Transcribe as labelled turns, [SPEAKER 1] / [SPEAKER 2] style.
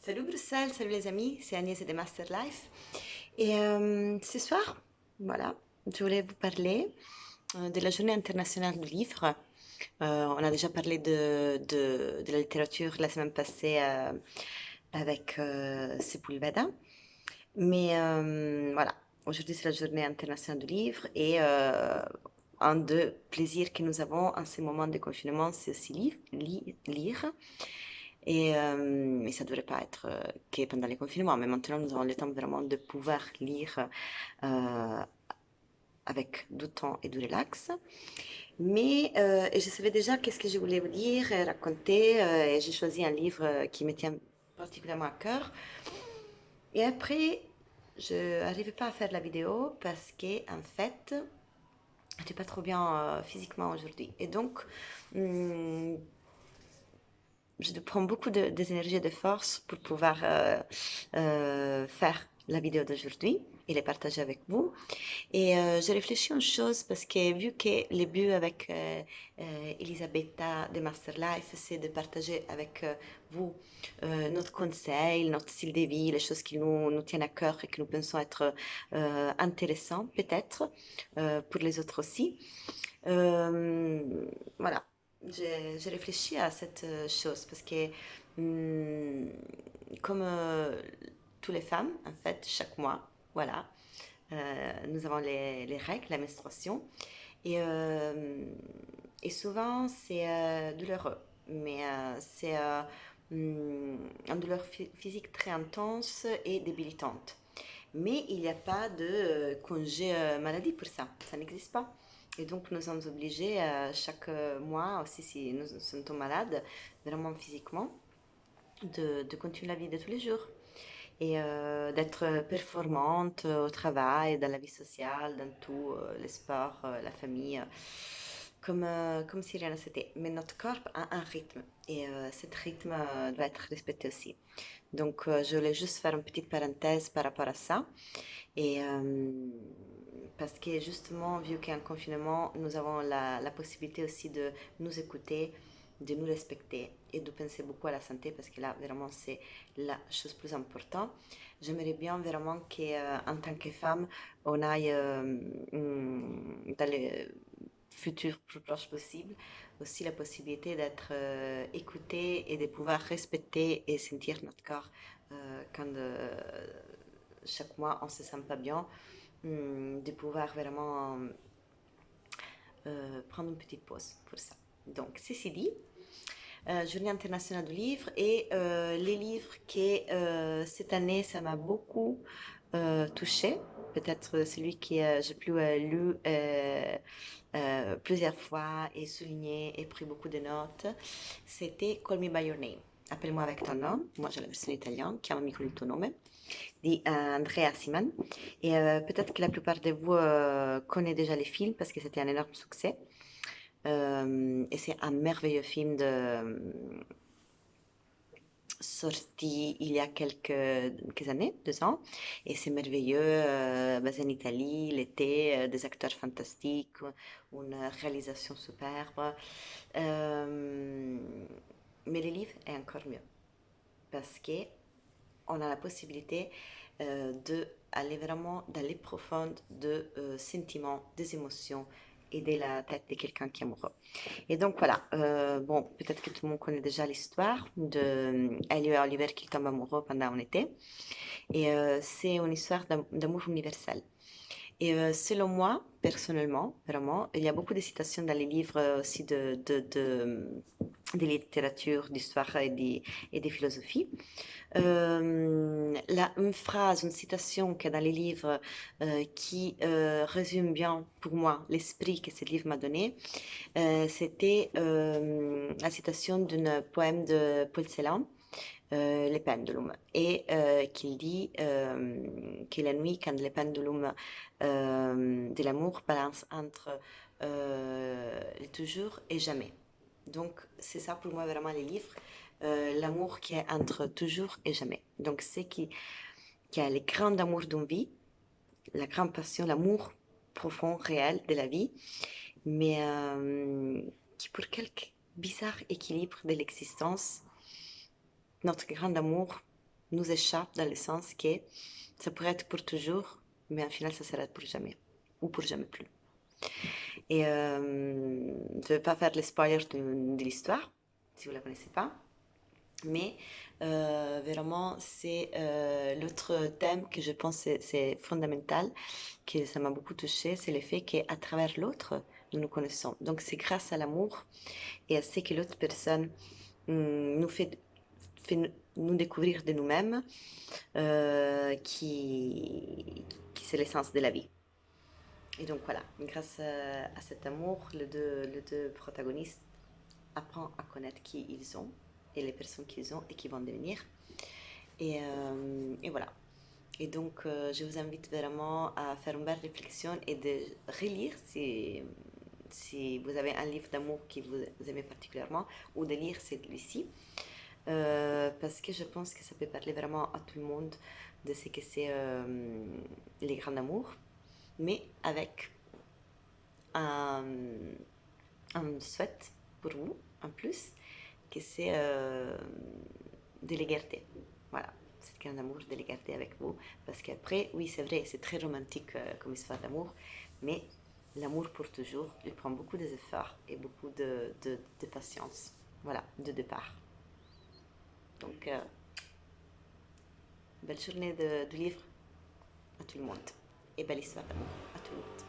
[SPEAKER 1] Salut Bruxelles, salut les amis, c'est Agnès de Master Life. Et ce soir, voilà, je voulais vous parler de la Journée internationale du livre. On a déjà parlé de la littérature la semaine passée avec Sepulveda. Mais voilà, aujourd'hui c'est la Journée internationale du livre et un des plaisirs que nous avons en ces moments de confinement, c'est aussi lire. Et ça ne devrait pas être que pendant les confinements, mais maintenant nous avons le temps vraiment de pouvoir lire euh, avec du temps et du relax. Mais et je savais déjà qu'est-ce que je voulais vous dire, et raconter, et j'ai choisi un livre qui me tient particulièrement à cœur. Et après, je n'arrivais pas à faire la vidéo parce que en fait, je n'étais pas trop bien physiquement aujourd'hui. Et donc, hum, je prends beaucoup d'énergie et de force pour pouvoir faire la vidéo d'aujourd'hui et les partager avec vous. Et j'ai réfléchi à une chose parce que vu que le but avec Elisabetta de Master Life, c'est de partager avec vous notre conseil, notre style de vie, les choses qui nous tiennent à cœur et que nous pensons être intéressants peut-être pour les autres aussi. Voilà, j'ai réfléchi à cette chose parce que, hum, comme toutes les femmes, en fait, chaque mois, voilà, nous avons les règles, la menstruation, et, euh, et souvent c'est douloureux, mais c'est une douleur physique très intense et débilitante. Mais il n'y a pas de congé maladie pour ça, ça n'existe pas. Et donc nous sommes obligés chaque mois, aussi si nous sommes malades, vraiment physiquement, de continuer la vie de tous les jours et d'être performante au travail, dans la vie sociale, dans tout, le sport, la famille, comme si rien ne s'était. Mais notre corps a un rythme et cet rythme doit être respecté aussi. Donc je voulais juste faire une petite parenthèse par rapport à ça. Et parce que justement, vu qu'il y a un confinement, nous avons la possibilité aussi de nous écouter, de nous respecter et de penser beaucoup à la santé parce que là, vraiment, c'est la chose plus importante. J'aimerais bien vraiment qu'en tant que femme, on aille dans le futur plus proche possible aussi la possibilité d'être écouté et de pouvoir respecter et sentir notre corps quand chaque mois on se sent pas bien, de pouvoir vraiment prendre une petite pause pour ça. Donc, ceci dit, Journée internationale du livre et les livres que cette année ça m'a beaucoup touché. Peut-être celui que j'ai plus lu plusieurs fois et souligné et pris beaucoup de notes, c'était Call Me By Your Name. Appelle-moi avec ton nom. Moi, j'ai la version italienne, Chiamami con il tuo nome, di Andrea Siman. Et peut-être que la plupart de vous connaissent déjà les films parce que c'était un énorme succès. Et c'est un merveilleux film sorti il y a quelques années, 2 ans, et c'est merveilleux, basé en Italie, l'été, des acteurs fantastiques, une réalisation superbe. Euh, mais le livre est encore mieux parce que on a la possibilité d'aller vraiment dans les profondes de sentiments, des émotions et de la tête de quelqu'un qui est amoureux. Et donc voilà, bon, peut-être que tout le monde connaît déjà l'histoire de Elio et Oliver qui tombent amoureux pendant un été. Et c'est une histoire d'amour universel. Et selon moi, personnellement, vraiment, il y a beaucoup de citations dans les livres aussi de littérature, d'histoire et de philosophie. Une phrase, une citation qu'il y a dans les livres qui résume bien pour moi l'esprit que ce livre m'a donné, c'était la citation d'un poème de Paul Celan, Les pendulums, et qu'il dit que la nuit, quand les pendulums de l'amour balancent entre le toujours et jamais. Donc, c'est ça pour moi vraiment les livres. L'amour qui est entre toujours et jamais. Donc, c'est qui a le grand amour d'une vie, la grande passion, l'amour profond, réel de la vie, mais qui, pour quelque bizarre équilibre de l'existence, notre grand amour nous échappe dans le sens que ça pourrait être pour toujours, mais en final, ça s'arrête pour jamais, ou pour jamais plus. Et je ne vais pas faire le spoiler de l'histoire, si vous ne la connaissez pas, mais vraiment, c'est l'autre thème que je pense c'est fondamental, que ça m'a beaucoup touché, c'est le fait qu'à travers l'autre, nous nous connaissons. Donc c'est grâce à l'amour et à ce que l'autre personne nous fait nous découvrir de nous-mêmes qui c'est l'essence de la vie. Et donc voilà, grâce à cet amour, les deux protagonistes apprennent à connaître qui ils sont et les personnes qu'ils ont et qui vont devenir. Et voilà. Et donc, je vous invite vraiment à faire une belle réflexion et de relire si vous avez un livre d'amour que vous aimez particulièrement ou de lire celui-ci. Parce que je pense que ça peut parler vraiment à tout le monde de ce que c'est les grands amours, mais avec un, un souhait pour vous, en plus, que c'est de les garder. Voilà, c'est qu'un amour de les garder avec vous. Parce qu'après, oui, c'est vrai, c'est très romantique comme histoire d'amour, mais l'amour pour toujours, il prend beaucoup d'efforts et beaucoup de patience. Voilà, de départ. Donc, belle journée de livre à tout le monde et belle histoire d'amour à tout le monde.